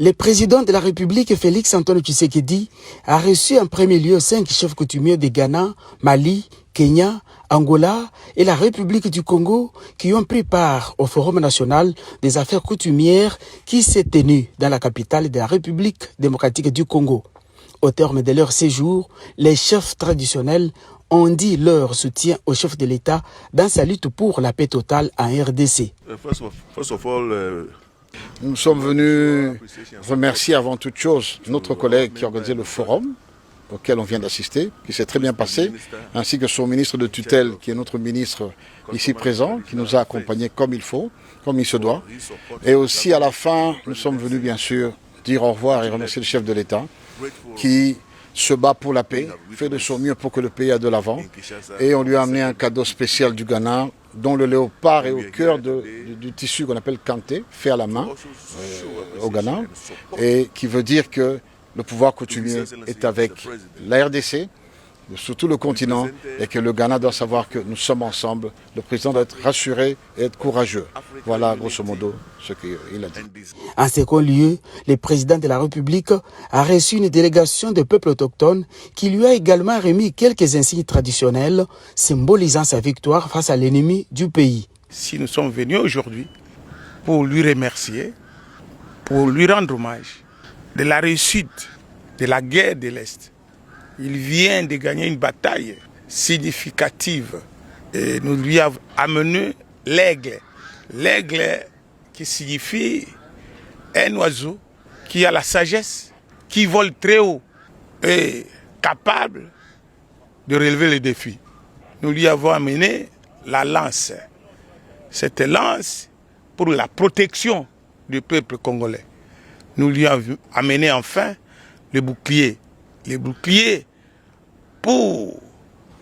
Le président de la République, Félix Antoine Tshisekedi, a reçu en premier lieu 5 chefs coutumiers de Ghana, Mali, Kenya, Angola et la République du Congo qui ont pris part au Forum national des affaires coutumières qui s'est tenu dans la capitale de la République démocratique du Congo. Au terme de leur séjour, les chefs traditionnels ont dit leur soutien au chef de l'État dans sa lutte pour la paix totale en RDC. Nous sommes venus remercier avant toute chose notre collègue qui a organisé le forum auquel on vient d'assister, qui s'est très bien passé, ainsi que son ministre de tutelle, qui est notre ministre ici présent, qui nous a accompagnés comme il faut, comme il se doit. Et aussi à la fin, nous sommes venus bien sûr dire au revoir et remercier le chef de l'État qui se bat pour la paix, fait de son mieux pour que le pays aille de l'avant. Et on lui a amené un cadeau spécial du Ghana, dont le léopard est au cœur du tissu qu'on appelle kanté, fait à la main au Ghana, et qui veut dire que le pouvoir coutumier est avec la RDC, sur tout le continent, et que le Ghana doit savoir que nous sommes ensemble. Le président doit être rassuré et être courageux. Voilà grosso modo ce qu'il a dit. En second lieu, le président de la République a reçu une délégation de peuples autochtones qui lui a également remis quelques insignes traditionnels symbolisant sa victoire face à l'ennemi du pays. Si nous sommes venus aujourd'hui pour lui remercier, pour lui rendre hommage de la réussite de la guerre de l'Est. Il vient de gagner une bataille significative et nous lui avons amené l'aigle. L'aigle qui signifie un oiseau qui a la sagesse, qui vole très haut et capable de relever les défis. Nous lui avons amené la lance. Cette lance pour la protection du peuple congolais. Nous lui avons amené enfin le bouclier. Les boucliers pour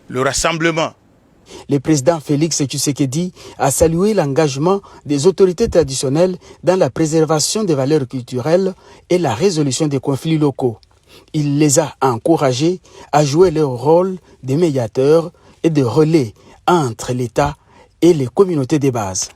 le rassemblement. Le président Félix Tshisekedi a salué l'engagement des autorités traditionnelles dans la préservation des valeurs culturelles et la résolution des conflits locaux. Il les a encouragés à jouer leur rôle de médiateurs et de relais entre l'État et les communautés de base.